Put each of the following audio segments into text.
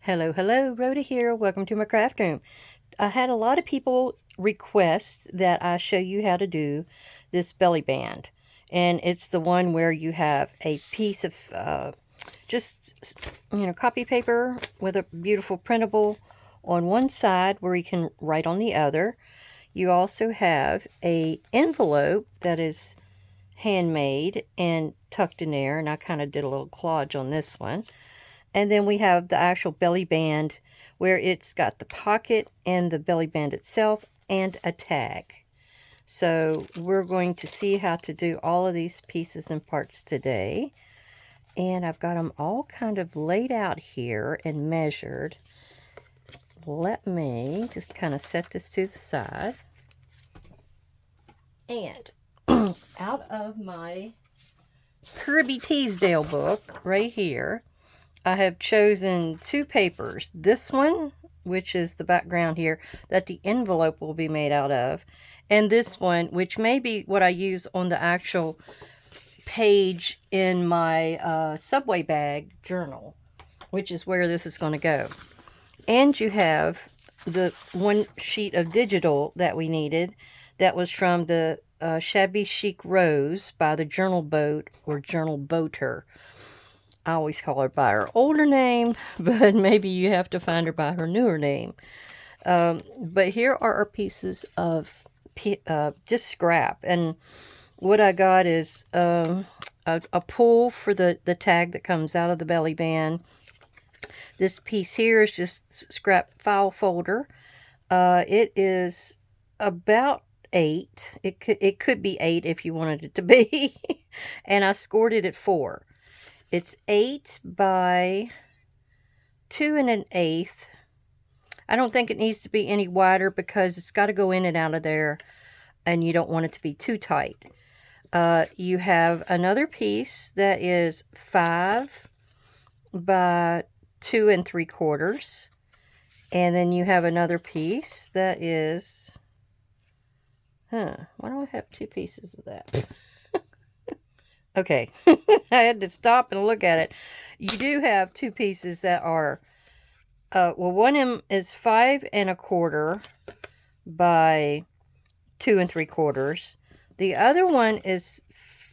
Hello, hello, Rhoda here. Welcome to my craft room. I had a lot of people request that I show you how to do this belly band. And it's the one where you have a piece of copy paper with a beautiful printable on one side where you can write on the other. You also have a envelope that is handmade and tucked in there, and I kind of did a little collage on this one. And then we have the actual belly band where it's got the pocket and the belly band itself and a tag. So we're going to see how to do all of these pieces and parts today. And I've got them all kind of laid out here and measured. Let me just kind of set this to the side. And out of my Kirby Teasdale book right here, I have chosen two papers. This one, which is the background here, that the envelope will be made out of. And this one, which may be what I use on the actual page in my subway bag journal, which is where this is going to go. And you have the one sheet of digital that we needed. That was from the Shabby Chic Rose by the Journal Boat or Journal Boater. I always call her by her older name, but maybe you have to find her by her newer name. But here are our pieces of just scrap. And what I got is a pull for the tag that comes out of the belly band. This piece here is just scrap file folder. It is about 8. It could be 8 if you wanted it to be. And I scored it at 4. It's 8 by 2 1/8. I don't think it needs to be any wider because it's got to go in and out of there, and you don't want it to be too tight. You have another piece that is 5 by 2 3/4. And then you have another piece that is, why do I have 2 pieces of that? Okay, I had to stop and look at it. You do have 2 pieces that are, one of them is 5 1/4 by 2 3/4. The other one is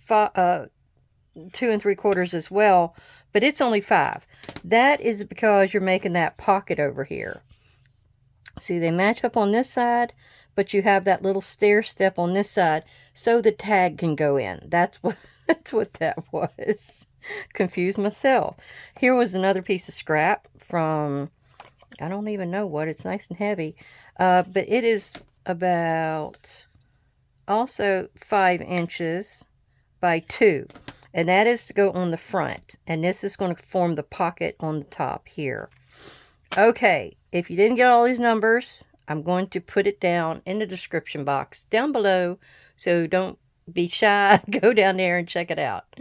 2 3/4 as well, but it's only 5. That is because you're making that pocket over here. See, they match up on this side, but you have that little stair step on this side so the tag can go in. That's what that was. Confused myself. Here was another piece of scrap from, I don't even know what. It's nice and heavy. But it is about also 5 inches by 2. And that is to go on the front. And this is going to form the pocket on the top here. Okay, if you didn't get all these numbers, I'm going to put it down in the description box down below. So don't be shy. Go down there and check it out.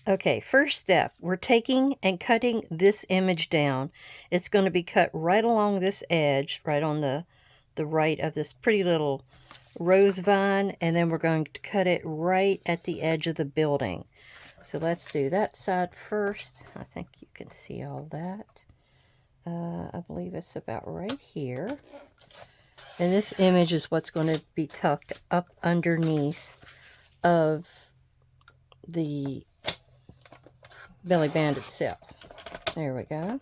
Okay, first step, we're taking and cutting this image down. It's going to be cut right along this edge, right on the right of this pretty little rose vine. And then we're going to cut it right at the edge of the building. So let's do that side first. I think you can see all that. I believe it's about right here. And this image is what's going to be tucked up underneath of the belly band itself. There we go.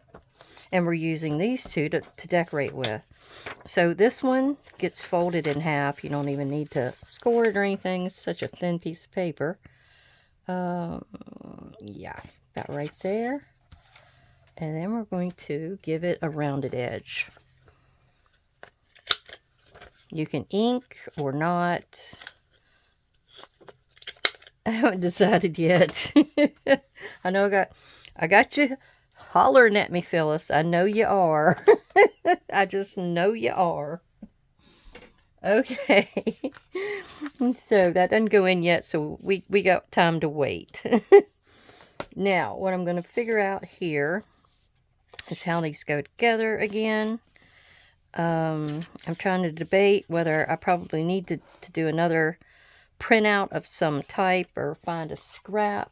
And we're using these two to decorate with. So this one gets folded in half. You don't even need to score it or anything. It's such a thin piece of paper. Yeah, about right there. And then we're going to give it a rounded edge. You can ink or not. I haven't decided yet. I know I got you hollering at me, Phyllis. I know you are. I just know you are. Okay. So that doesn't go in yet, so we got time to wait. Now, what I'm going to figure out here is how these go together again. I'm trying to debate whether I probably need to do another printout of some type or find a scrap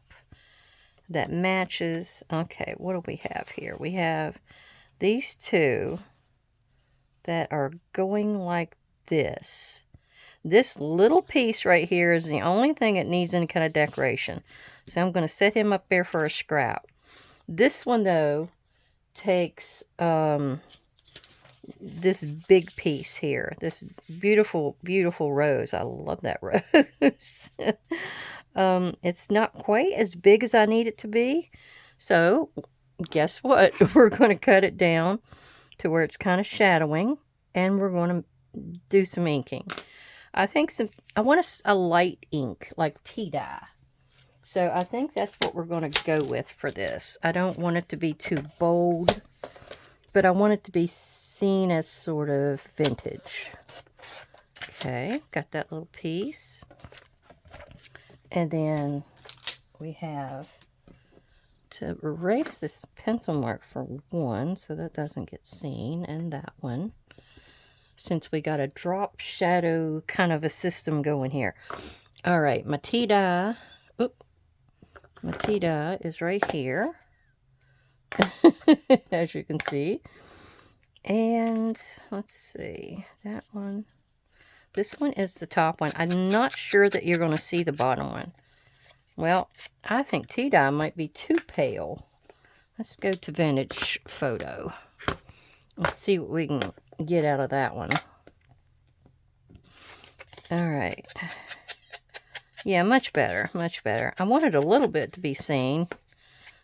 that matches. Okay, what do we have here? We have these two that are going like this. This little piece right here is the only thing that needs any kind of decoration. So I'm going to set him up there for a scrap. This one, though, takes this big piece here. This beautiful, beautiful rose. I love that rose. It's not quite as big as I need it to be. So, guess what? We're going to cut it down to where it's kind of shadowing. And we're going to do some inking. I think I want a light ink, like tea dye. So I think that's what we're going to go with for this. I don't want it to be too bold, but I want it to be seen as sort of vintage. Okay, got that little piece. And then we have to erase this pencil mark for one, so that doesn't get seen, and that one, since we got a drop shadow kind of a system going here. All right, my tea dye, my tea dye is right here, as you can see. And let's see, that one. This one is the top one. I'm not sure that you're going to see the bottom one. Well, I think tea dye might be too pale. Let's go to vintage photo. Let's see what we can get out of that one. All right. Yeah, much better, much better. I wanted a little bit to be seen,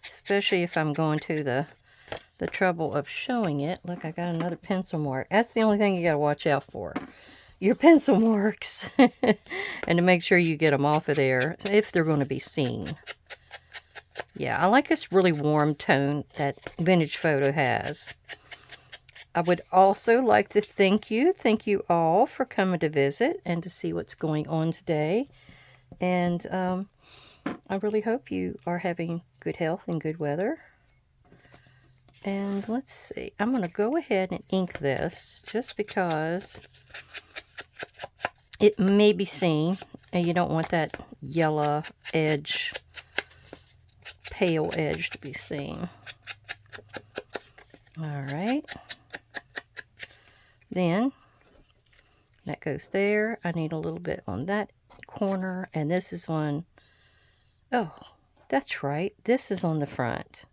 especially if I'm going to the trouble of showing it. Look, I got another pencil mark. That's the only thing you got to watch out for. Your pencil marks. And to make sure you get them off of there if they're going to be seen. Yeah, I like this really warm tone that vintage photo has. I would also like to thank you all for coming to visit and to see what's going on today. And I really hope you are having good health and good weather. And let's see, I'm going to go ahead and ink this just because it may be seen, and you don't want that yellow edge, pale edge to be seen. All right. Then that goes there. I need a little bit on that corner, and this is on, oh, that's right, this is on the front.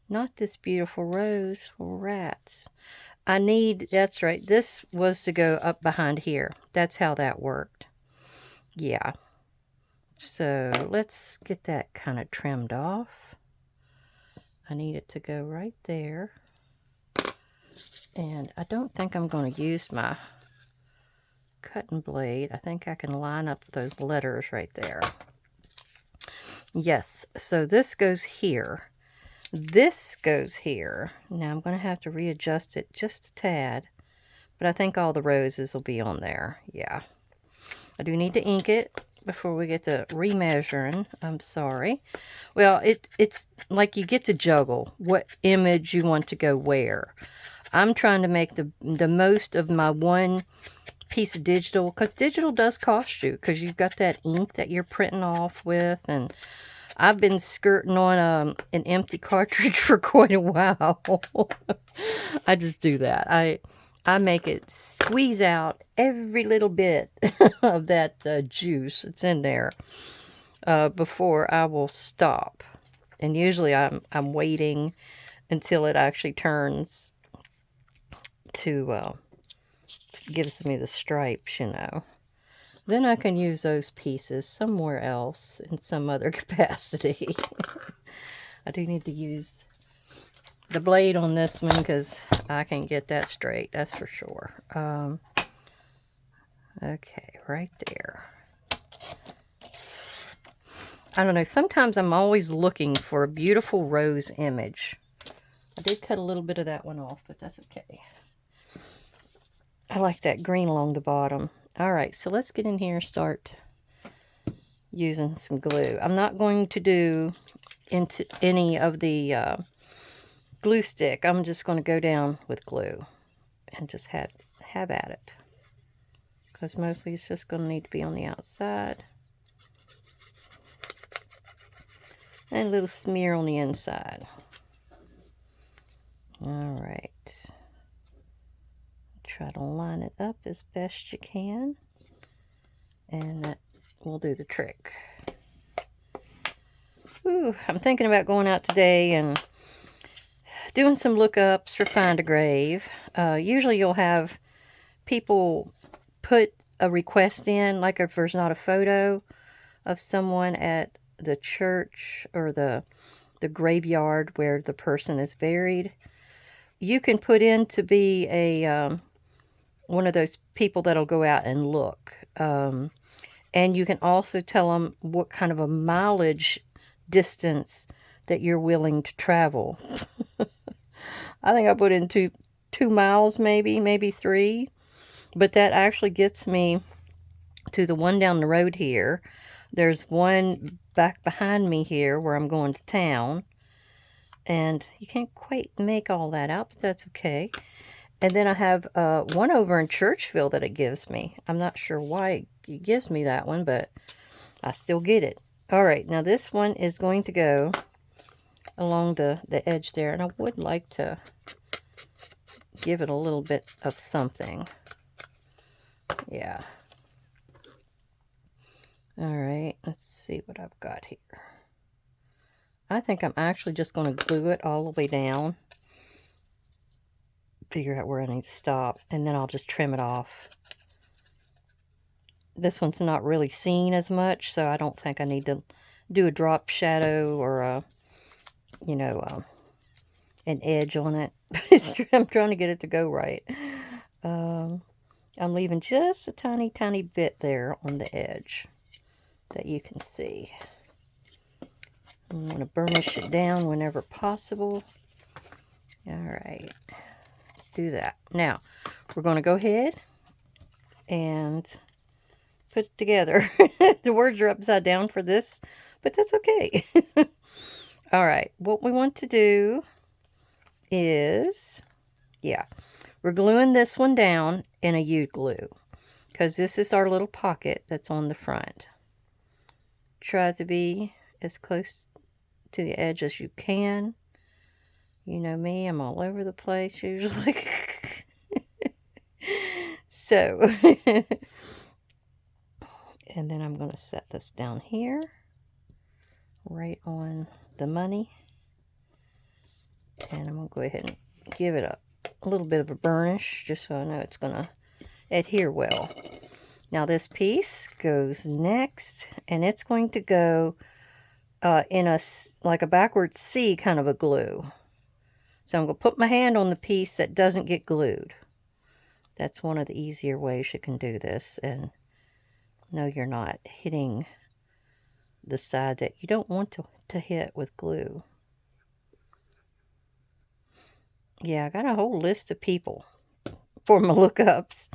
Not this beautiful rose for rats. I need, that's right, this was to go up behind here. That's how that worked. Yeah. So let's get that kind of trimmed off. I need it to go right there. And I don't think I'm going to use my cutting blade. I think I can line up those letters right there. Yes, so this goes here. This goes here. Now I'm going to have to readjust it just a tad. But I think all the roses will be on there. Yeah. I do need to ink it before we get to remeasuring. I'm sorry. Well, it's like you get to juggle what image you want to go where. I'm trying to make the most of my one piece of digital. Because digital does cost you. Because you've got that ink that you're printing off with. And I've been skirting on an empty cartridge for quite a while. I just do that. I make it squeeze out every little bit of that juice that's in there before I will stop. And usually I'm waiting until it actually turns to gives me the stripes, you know. Then I can use those pieces somewhere else in some other capacity. I do need to use the blade on this one because I can get that straight, that's for sure. Okay, right there. I don't know, sometimes I'm always looking for a beautiful rose image. I did cut a little bit of that one off, but that's okay. I like that green along the bottom. Alright, so let's get in here and start using some glue. I'm not going to do into any of the glue stick. I'm just going to go down with glue and just have at it. Because mostly it's just going to need to be on the outside. And a little smear on the inside. All right. Try to line it up as best you can, and that will do the trick. Ooh, I'm thinking about going out today and doing some lookups for Find a Grave. Usually you'll have people put a request in, like if there's not a photo of someone at the church or the graveyard where the person is buried. You can put in to be a one of those people that'll go out and look. And you can also tell them what kind of a mileage distance that you're willing to travel. I think I put in two miles, maybe 3. But that actually gets me to the one down the road here. There's one back behind me here where I'm going to town. And you can't quite make all that out, but that's okay. And then I have one over in Churchville that it gives me. I'm not sure why it gives me that one, but I still get it. All right, now this one is going to go along the edge there. And I would like to give it a little bit of something. Yeah. All right, let's see what I've got here. I think I'm actually just going to glue it all the way down. Figure out where I need to stop, and then I'll just trim it off. This one's not really seen as much, so I don't think I need to do a drop shadow or a, you know, an edge on it. I'm trying to get it to go right. I'm leaving just a tiny bit there on the edge that you can see. I'm going to burnish it down whenever possible. All right, do that. Now, we're going to go ahead and put it together. The words are upside down for this, but that's okay. All right, what we want to do is, yeah, we're gluing this one down in a U-glue because this is our little pocket that's on the front. Try to be as close to the edge as you can. You know me, I'm all over the place usually. So, and then I'm going to set this down here, right on the money. And I'm going to go ahead and give it a little bit of a burnish, just so I know it's going to adhere well. Now this piece goes next, and it's going to go in like a backward C kind of a glue. So I'm going to put my hand on the piece that doesn't get glued. That's one of the easier ways you can do this. And no, you're not hitting the side that you don't want to hit with glue. Yeah, I got a whole list of people for my lookups.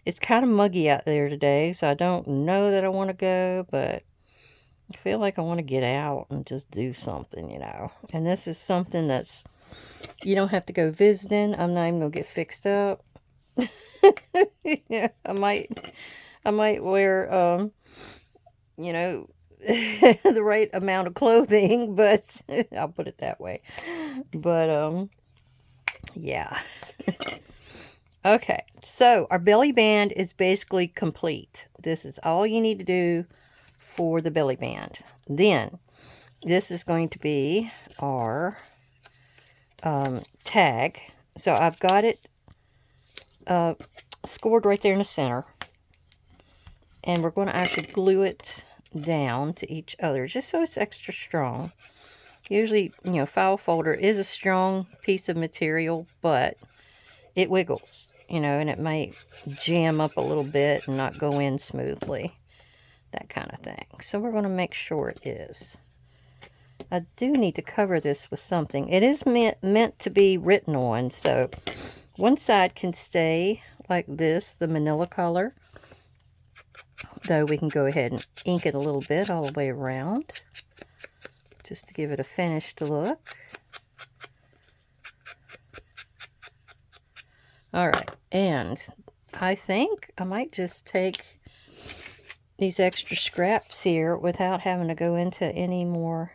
It's kind of muggy out there today, so I don't know that I want to go, but I feel like I want to get out and just do something, you know. And this is something that's, you don't have to go visiting. I'm not even going to get fixed up. Yeah, I might wear, you know, the right amount of clothing, but I'll put it that way. But, yeah. Okay, so our belly band is basically complete. This is all you need to do for the belly band. Then, this is going to be our tag. So I've got it scored right there in the center. And we're going to actually glue it down to each other, just so it's extra strong. Usually, you know, file folder is a strong piece of material, but it wiggles, you know, and it might jam up a little bit and not go in smoothly. That kind of thing. So we're going to make sure it is. I do need to cover this with something. It is meant to be written on, so one side can stay like this, the manila color. Though we can go ahead and ink it a little bit all the way around, just to give it a finished look. Alright, and I think I might just take these extra scraps here without having to go into any more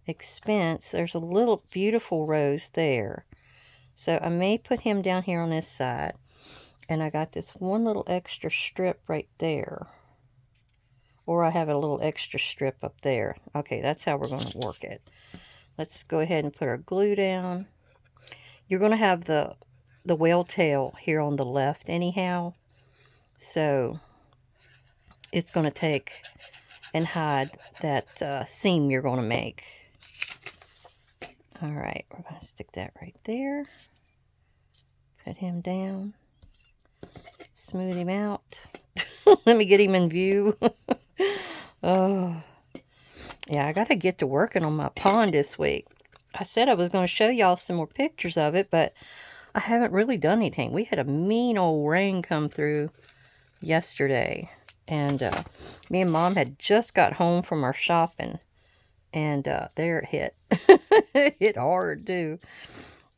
expense. There's a little beautiful rose there. So I may put him down here on this side. And I got this one little extra strip right there. Or I have a little extra strip up there. Okay, that's how we're going to work it. Let's go ahead and put our glue down. You're going to have the whale tail here on the left anyhow. So it's going to take and hide that seam you're going to make. Alright, we're going to stick that right there. Put him down. Smooth him out. Let me get him in view. Oh, yeah, I got to get to working on my pond this week. I said I was going to show y'all some more pictures of it, but I haven't really done anything. We had a mean old rain come through yesterday, and me and Mom had just got home from our shopping, and there it hit. It hit hard, too.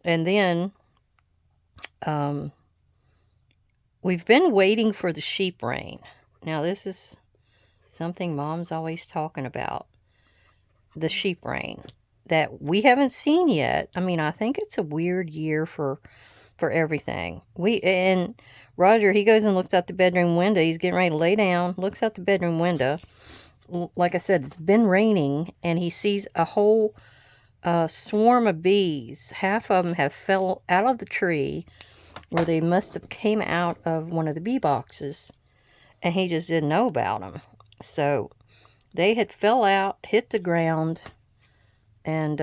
And then we've been waiting for the sheep rain. Now, this is something Mom's always talking about. The sheep rain that we haven't seen yet. I mean, I think it's a weird year for everything. And Roger, he goes and looks out the bedroom window. He's getting ready to lay down, looks out the bedroom window. Like I said, it's been raining, and he sees a whole swarm of bees. Half of them have fell out of the tree, or they must have came out of one of the bee boxes, and he just didn't know about them. So they had fell out, hit the ground, and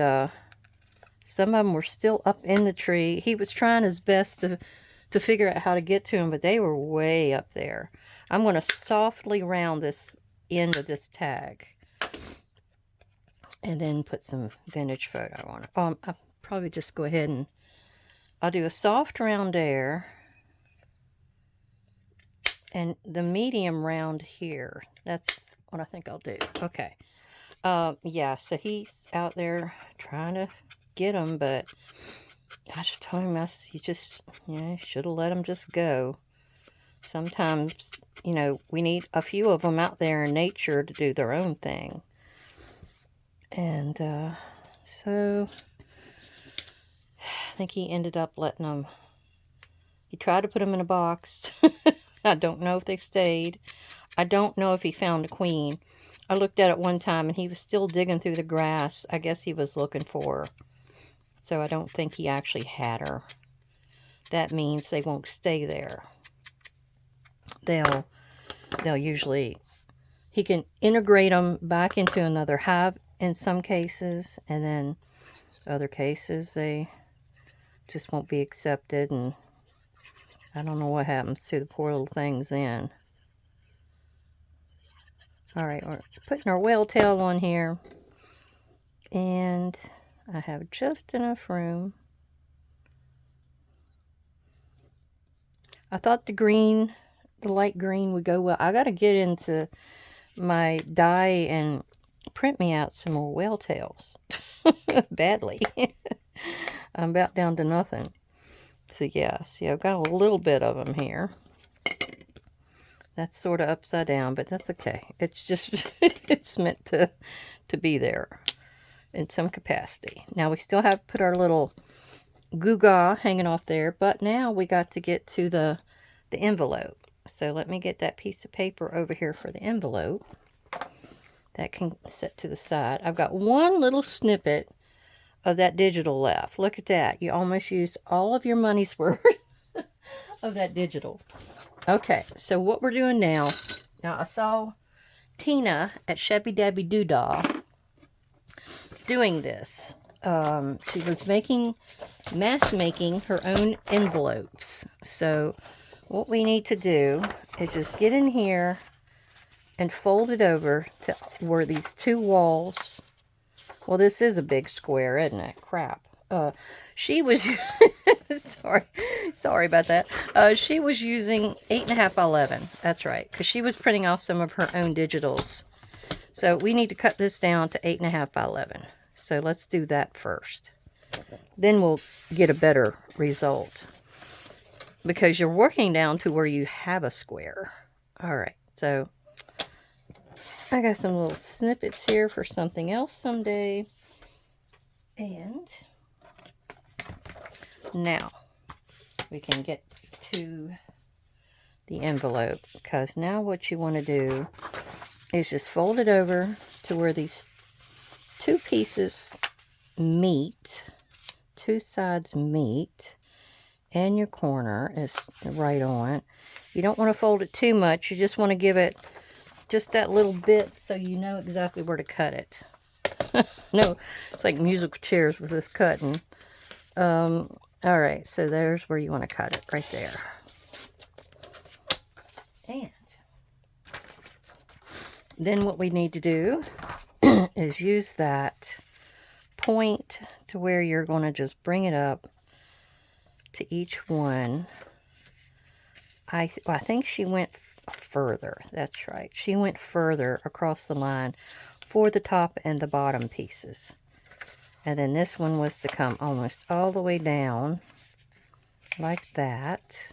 some of them were still up in the tree. He was trying his best to figure out how to get to them, but they were way up there. I'm going to softly round this end of this tag and then put some vintage photo on it. I'll probably just go ahead and I'll do a soft round there and the medium round here. That's what I think I'll do. Okay. Yeah, so he's out there trying to get them, but I just told him, you just, should have let them just go. Sometimes, we need a few of them out there in nature to do their own thing. And so I think he ended up letting them. He tried to put them in a box. I don't know if they stayed. I don't know if he found a queen. I looked at it one time and he was still digging through the grass. I guess he was looking for her. So I don't think he actually had her. That means they won't stay there. They'll usually, he can integrate them back into another hive in some cases, and then other cases they just won't be accepted, and I don't know what happens to the poor little things then. Alright, we're putting our whale tail on here, and I have just enough room. I thought the light green would go well. I got to get into my dye and print me out some more whale tails. Badly. I'm about down to nothing. So yeah, see, I've got a little bit of them here. That's sort of upside down, but that's okay. It's just, it's meant to be there in some capacity. Now we still have put our little Goo-Gah hanging off there, but now we got to get to the envelope. So let me get that piece of paper over here for the envelope. That can set to the side. I've got one little snippet of that digital left. Look at that. You almost used all of your money's worth of that digital. Okay, so what we're doing now I saw Tina at Shabby Dabby Doodah doing this. She was mass making her own envelopes. So what we need to do is just get in here and fold it over to where these two walls. Well, this is a big square, isn't it? Crap. She was sorry about that. She was using 8.5 by 11. That's right, because she was printing off some of her own digitals. So we need to cut this down to 8.5 by 11. So let's do that first. Then we'll get a better result, because you're working down to where you have a square. All right, so I got some little snippets here for something else someday. And Now, we can get to the envelope, because now what you want to do is just fold it over to where these two pieces meet, two sides meet, and your corner is right on. You don't want to fold it too much. You just want to give it just that little bit so you know exactly where to cut it. No, it's like musical chairs with this cutting. Alright, so there's where you want to cut it, right there. And then what we need to do is use that point to where you're going to just bring it up to each one. I think she went further. That's right. She went further across the line for the top and the bottom pieces. And then this one was to come almost all the way down like that.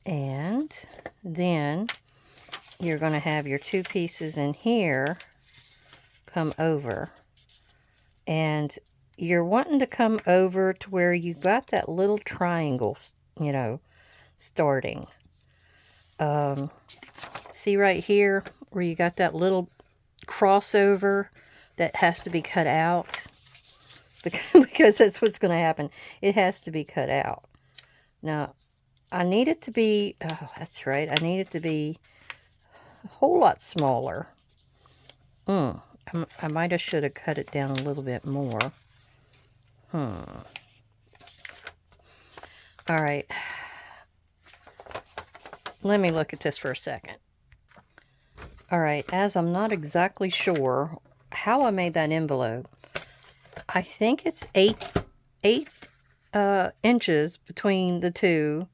And then you're going to have your two pieces in here come over. And you're wanting to come over to where you got that little triangle, you know, starting. See right here where you got that little crossover that has to be cut out? Because that's what's going to happen. It has to be cut out. Now, I need it to be, oh, that's right, I need it to be a whole lot smaller. I might have should have cut it down a little bit more. Alright. Let me look at this for a second. Alright, as I'm not exactly sure how I made that envelope, I think it's 8 inches between the two,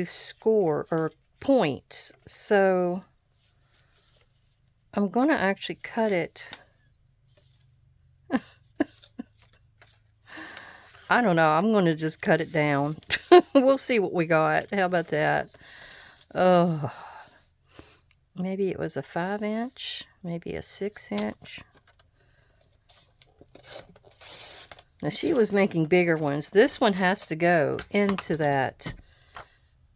score or points. So I'm going to actually cut it. I don't know. I'm going to just cut it down. We'll see what we got. How about that? Oh, maybe it was a 5-inch, maybe a 6-inch. Now she was making bigger ones. This one has to go into that.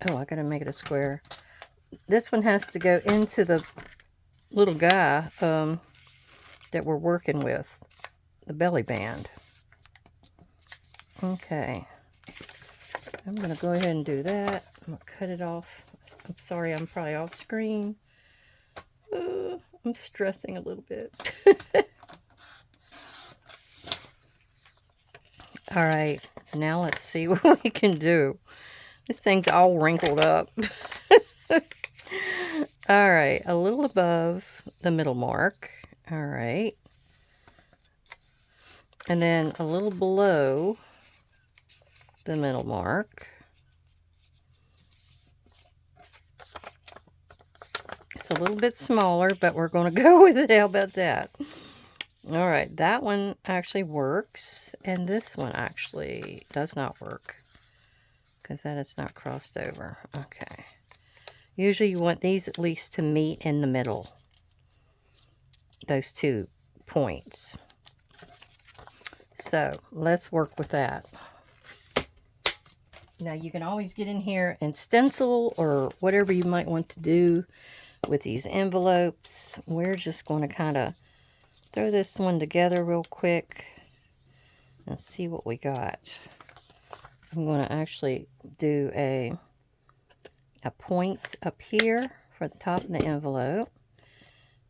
Oh, I gotta make it a square. This one has to go into the little guy that we're working with, the belly band. Okay, I'm gonna go ahead and do that. I'm gonna cut it off. I'm sorry, I'm probably off screen. I'm stressing a little bit. Alright, now let's see what we can do. This thing's all wrinkled up. Alright, a little above the middle mark. Alright. And then a little below the middle mark. It's a little bit smaller, but we're going to go with it. How about that? Alright, that one actually works, and this one actually does not work, because that is not crossed over. Okay. Usually you want these at least to meet in the middle. Those 2 points. So, let's work with that. Now, you can always get in here and stencil or whatever you might want to do with these envelopes. We're just going to kind of throw this one together real quick and see what we got. I'm going to actually do a point up here for the top of the envelope.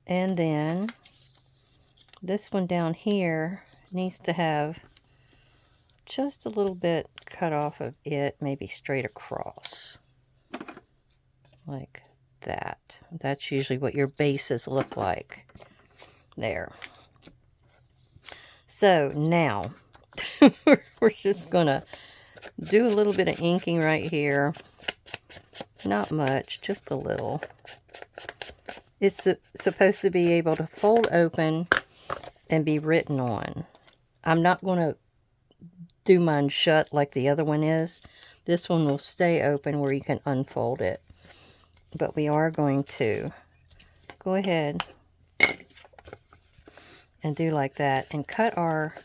And then this one down here needs to have just a little bit cut off of it, maybe straight across. Like that. That's usually what your bases look like. There. So now, we're just going to do a little bit of inking right here. Not much, just a little. It's supposed to be able to fold open and be written on. I'm not going to do mine shut like the other one is. This one will stay open where you can unfold it. But we are going to go ahead and do like that and cut our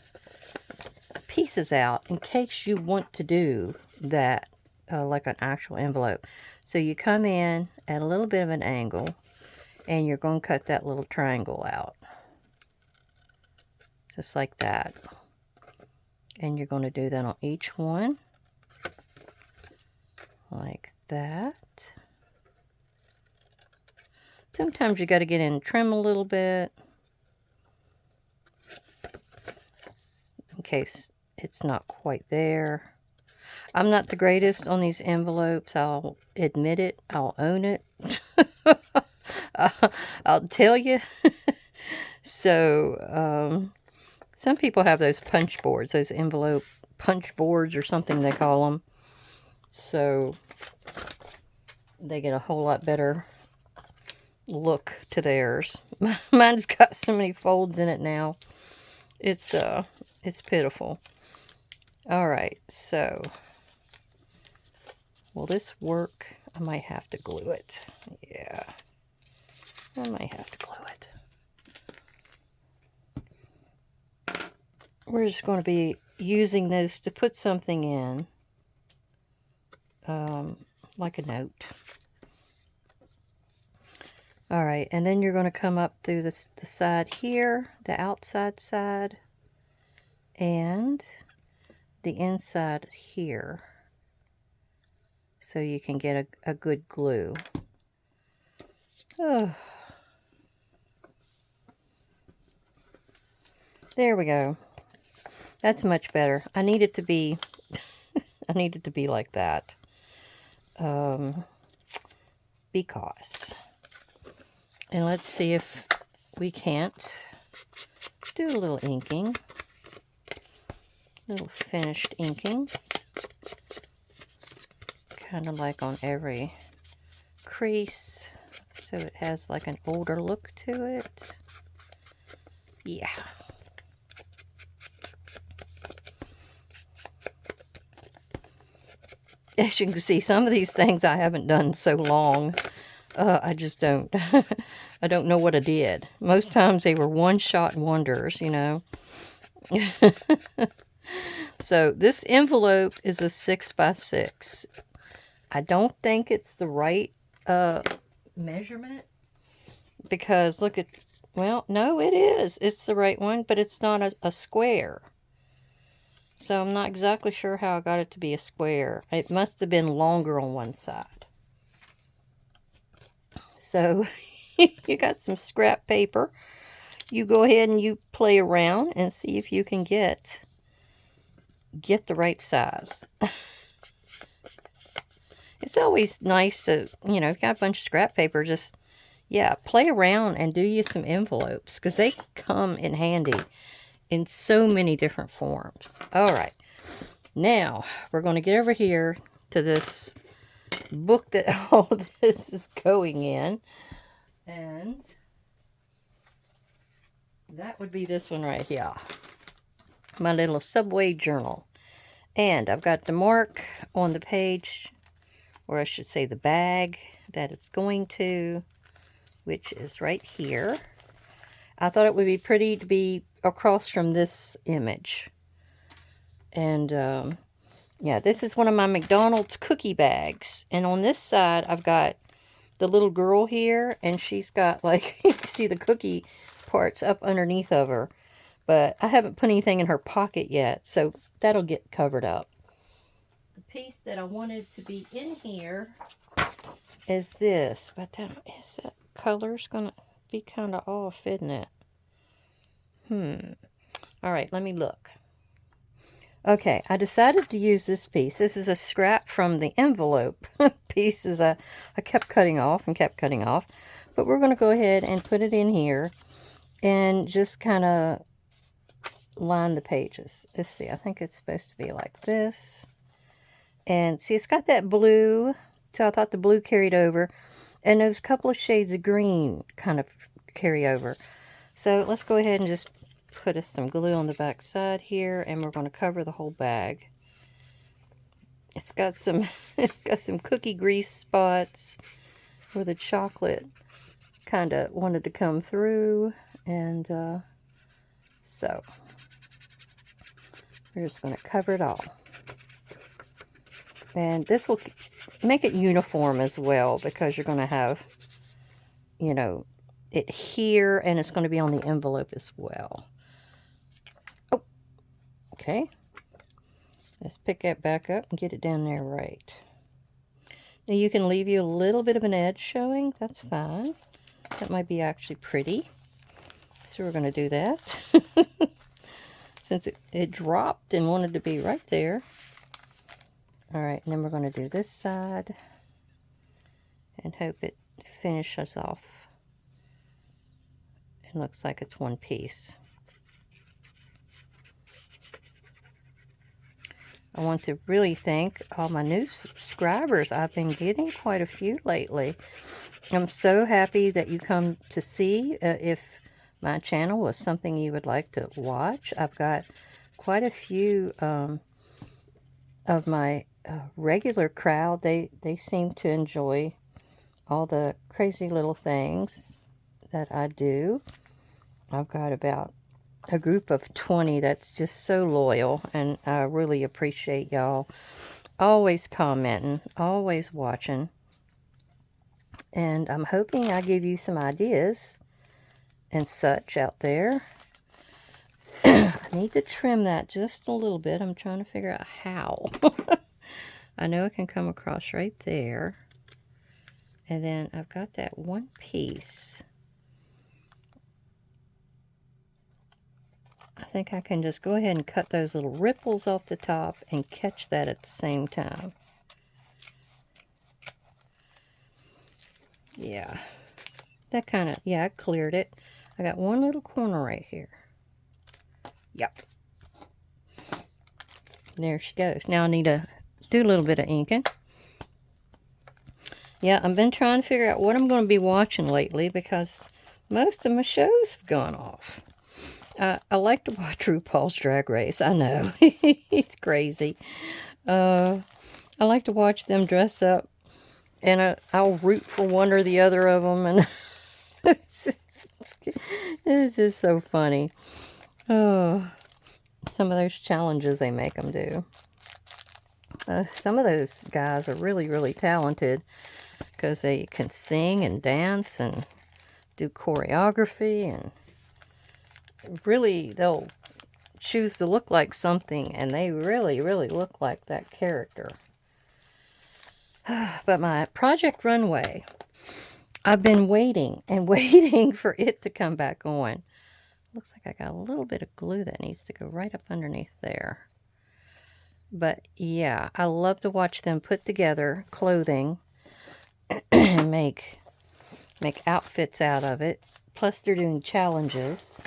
pieces out in case you want to do that like an actual envelope. So you come in at a little bit of an angle and you're going to cut that little triangle out. Just like that. And you're going to do that on each one. Like that. Sometimes you got to get in and trim a little bit. In case it's not quite there. I'm not the greatest on these envelopes. I'll admit it. I'll own it. I'll tell you. So, some people have those punch boards, those envelope punch boards or something they call them. So, they get a whole lot better look to theirs. Mine's got so many folds in it now. It's pitiful. All right, so will this work? I might have to glue it. Yeah, I might have to glue it. We're just going to be using this to put something in, like a note. All right, and then you're going to come up through the side here, the outside side, and the inside here, so you can get a good glue. Oh. There we go. That's much better. I need it to be I need it to be like that. Because. And let's see if we can't do a little inking. Little finished inking. Kind of like on every crease. So it has like an older look to it. Yeah. As you can see, some of these things I haven't done so long. I just don't. I don't know what I did. Most times they were one-shot wonders, you know. So this envelope is a 6x6. I don't think it's the right measurement. Because look at, well, no, it is. It's the right one, but it's not a square. So I'm not exactly sure how I got it to be a square. It must have been longer on one side. So you got some scrap paper. You go ahead and you play around and see if you can get the right size. It's always nice to, you know, if you got a bunch of scrap paper, just, yeah, play around and do you some envelopes. Because they come in handy in so many different forms. All right. Now, we're going to get over here to this book that all this is going in. And that would be this one right here. My little subway journal. And I've got the mark on the page, or I should say the bag that it's going to, which is right here. I thought it would be pretty to be across from this image. And yeah, this is one of my McDonald's cookie bags. And on this side, I've got the little girl here, and she's got, like, you see the cookie parts up underneath of her. But I haven't put anything in her pocket yet, so that'll get covered up. The piece that I wanted to be in here is this. But is that color's going to be kind of off, isn't it? All right, let me look. Okay, I decided to use this piece. This is a scrap from the envelope pieces I kept cutting off and kept cutting off. But we're going to go ahead and put it in here and just kind of line the pages. Let's see, I think it's supposed to be like this. And see, it's got that blue, so I thought the blue carried over. And those couple of shades of green kind of carry over. So let's go ahead and just put some glue on the back side here, and we're going to cover the whole bag. It's got some cookie grease spots where the chocolate kind of wanted to come through, and So we're just going to cover it all. And this will make it uniform as well, because you're going to have, you know, it here, and it's going to be on the envelope as well. Oh, okay. Let's pick that back up and get it down there right. Now you can leave you a little bit of an edge showing. That's fine. That might be actually pretty. So we're going to do that. Since it dropped and wanted to be right there. Alright, and then we're going to do this side. And hope it finishes off. It looks like it's one piece. I want to really thank all my new subscribers. I've been getting quite a few lately. I'm so happy that you come to see if my channel was something you would like to watch. I've got quite a few of my regular crowd. They seem to enjoy all the crazy little things that I do. I've got about a group of 20 that's just so loyal, and I really appreciate y'all always commenting, always watching. And I'm hoping I give you some ideas and such out there. I need to trim that just a little bit. I'm trying to figure out how. I know it can come across right there. And then I've got that one piece. I think I can just go ahead and cut those little ripples off the top and catch that at the same time. Yeah. That kind of, yeah, I cleared it. I got one little corner right here. Yep. There she goes. Now I need to do a little bit of inking. Yeah, I've been trying to figure out what I'm going to be watching lately, because most of my shows have gone off. I like to watch RuPaul's Drag Race. I know. It's crazy. I like to watch them dress up, and I'll root for one or the other of them, and it's just so funny. Oh, some of those challenges they make them do. Some of those guys are really, really talented, because they can sing and dance and do choreography, and really they'll choose to look like something, and they really, really look like that character. But my Project Runway, I've been waiting and waiting for it to come back on. Looks like I got a little bit of glue that needs to go right up underneath there. But yeah, I love to watch them put together clothing and make outfits out of it. Plus they're doing challenges.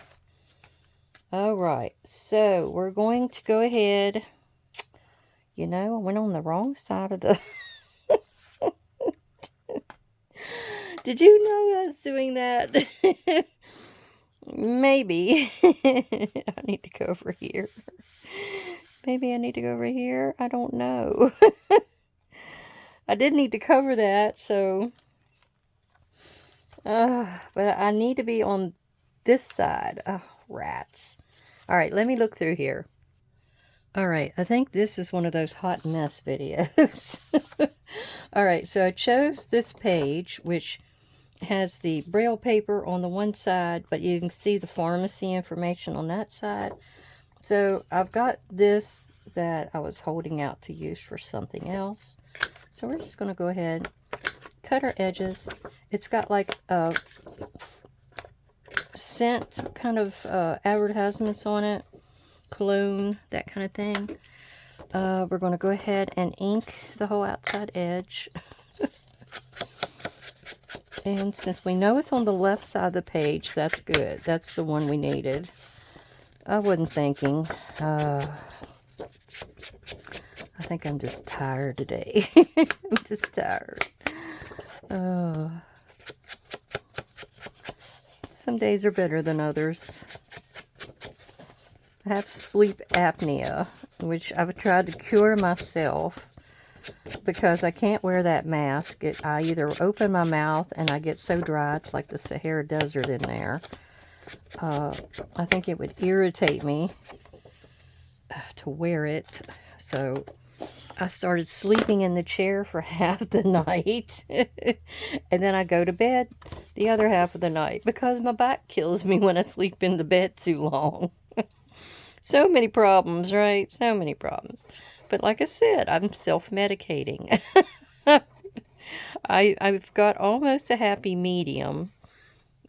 Alright, so we're going to go ahead. You know, I went on the wrong side of the... Did you know I was doing that? Maybe. I need to go over here. Maybe I need to go over here. I don't know. I did need to cover that, so... but I need to be on this side. Oh, rats. Alright, let me look through here. Alright, I think this is one of those hot mess videos. Alright, so I chose this page, which has the Braille paper on the one side, but you can see the pharmacy information on that side. So I've got this that I was holding out to use for something else. So we're just going to go ahead, cut our edges. It's got like a scent kind of advertisements on it, cologne, that kind of thing. We're going to go ahead and ink the whole outside edge. And since we know it's on the left side of the page, that's good. That's the one we needed. I wasn't thinking. I think I'm just tired today. I'm just tired. Some days are better than others. I have sleep apnea, which I've tried to cure myself, because I can't wear that mask. I either open my mouth and I get so dry, it's like the Sahara Desert in there. I think it would irritate me to wear it. So I started sleeping in the chair for half the night. And then I go to bed the other half of the night because my back kills me when I sleep in the bed too long. So many problems, right? So many problems. But like I said, I'm self-medicating. I've got almost a happy medium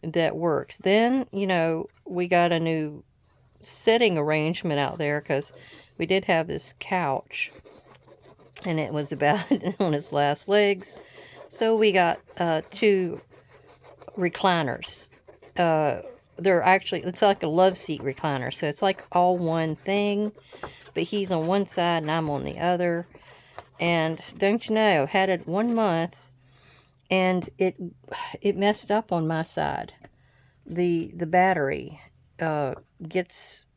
that works. Then, you know, we got a new sitting arrangement out there because we did have this couch and it was about on its last legs. So we got 2 recliners. They're actually, it's like a love seat recliner. So it's like all one thing, but he's on one side and I'm on the other. And don't you know, had it 1 month and it messed up on my side. The battery gets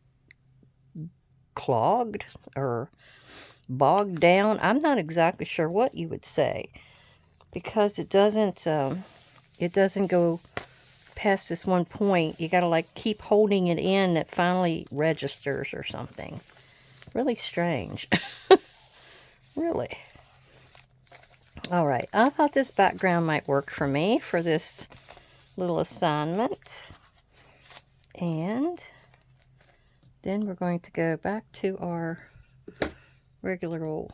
clogged or bogged down. I'm not exactly sure what you would say because it doesn't go past this one point. You gotta like keep holding it in. It finally registers or something. Really strange. Really. All right, I thought this background might work for me for this little assignment. And then we're going to go back to our regular old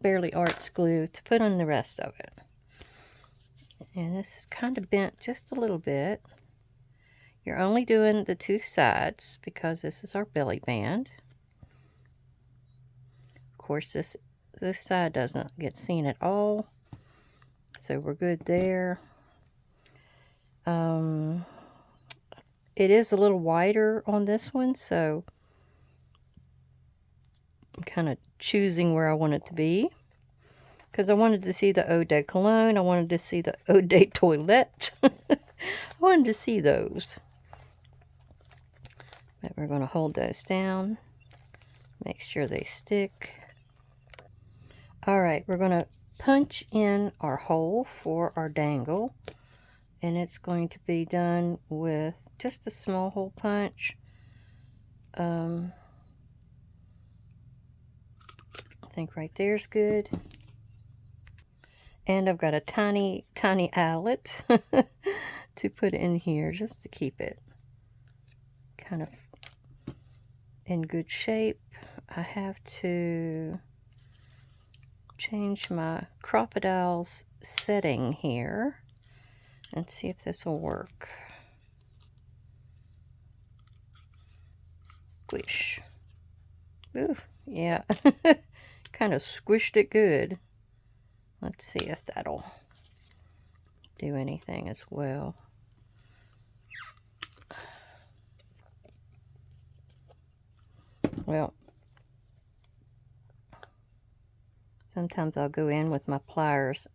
Bearly Arts glue to put on the rest of it. And this is kind of bent just a little bit. You're only doing the 2 sides because this is our belly band. Of course, this side doesn't get seen at all, so we're good there. It is a little wider on this one, so I'm kind of choosing where I want it to be. Because I wanted to see the Eau de Cologne. I wanted to see the Eau de Toilette. I wanted to see those. But we're going to hold those down. Make sure they stick. Alright, we're going to punch in our hole for our dangle. And it's going to be done with just a small hole punch. I think right there's good. And I've got a tiny, tiny eyelet to put in here just to keep it kind of in good shape. I have to change my crocodile's setting here and see if this will work. Squish. Ooh, yeah. Kind of squished it good. Let's see if that'll do anything as well. Well, sometimes I'll go in with my pliers.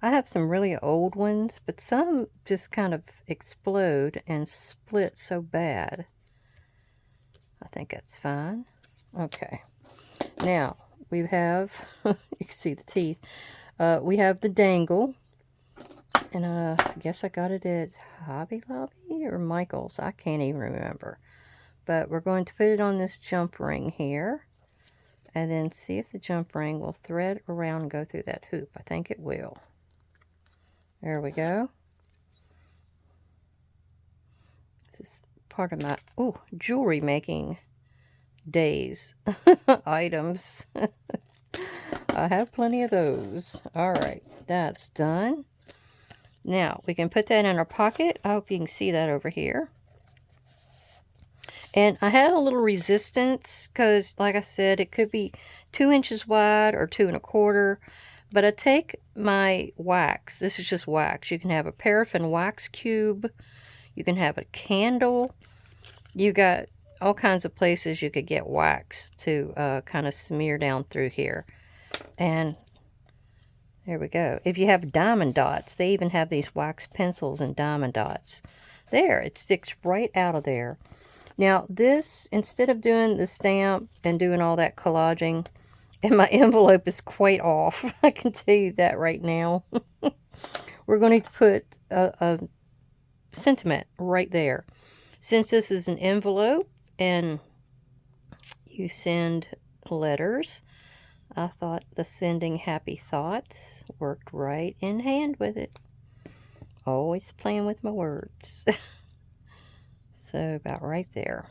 I have some really old ones, but some just kind of explode and split so bad. I think that's fine. Okay. Now, we have, you can see the teeth. We have the dangle. And I guess I got it at Hobby Lobby or Michael's. I can't even remember. But we're going to put it on this jump ring here. And then see if the jump ring will thread around and go through that hoop. I think it will. There we go. This is part of my, jewelry making days. Items. I have plenty of those. Alright, that's done. Now, we can put that in our pocket. I hope you can see that over here. And I had a little resistance because, like I said, it could be 2 inches wide or 2 1/4. But I take my wax. This is just wax. You can have a paraffin wax cube. You can have a candle. You got all kinds of places you could get wax to kind of smear down through here. And there we go. If you have diamond dots, they even have these wax pencils and diamond dots. There, it sticks right out of there. Now this, instead of doing the stamp and doing all that collaging, and my envelope is quite off, I can tell you that right now. We're going to put a sentiment right there. Since this is an envelope and you send letters, I thought the sending happy thoughts worked right in hand with it. Always playing with my words. So about right there.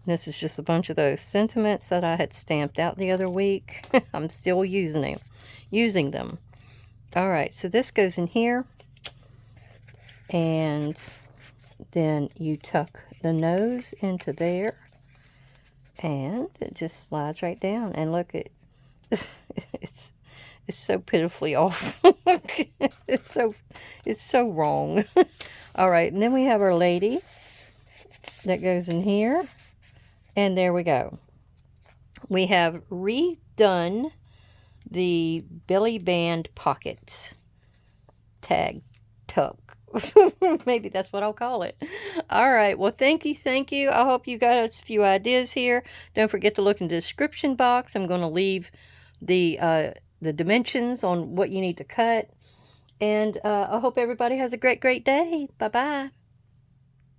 This is just a bunch of those sentiments that I had stamped out the other week. I'm still using them. All right, so this goes in here. And then you tuck the nose into there. And it just slides right down. And look, it's so pitifully off. it's so wrong. All right, and then we have our lady that goes in here. And there we go. We have redone the belly band pocket tag tuck. Maybe that's what I'll call it. All right. Well, thank you. I hope you got a few ideas here. Don't forget to look in the description box. I'm going to leave the dimensions on what you need to cut. And I hope everybody has a great day. Bye-bye.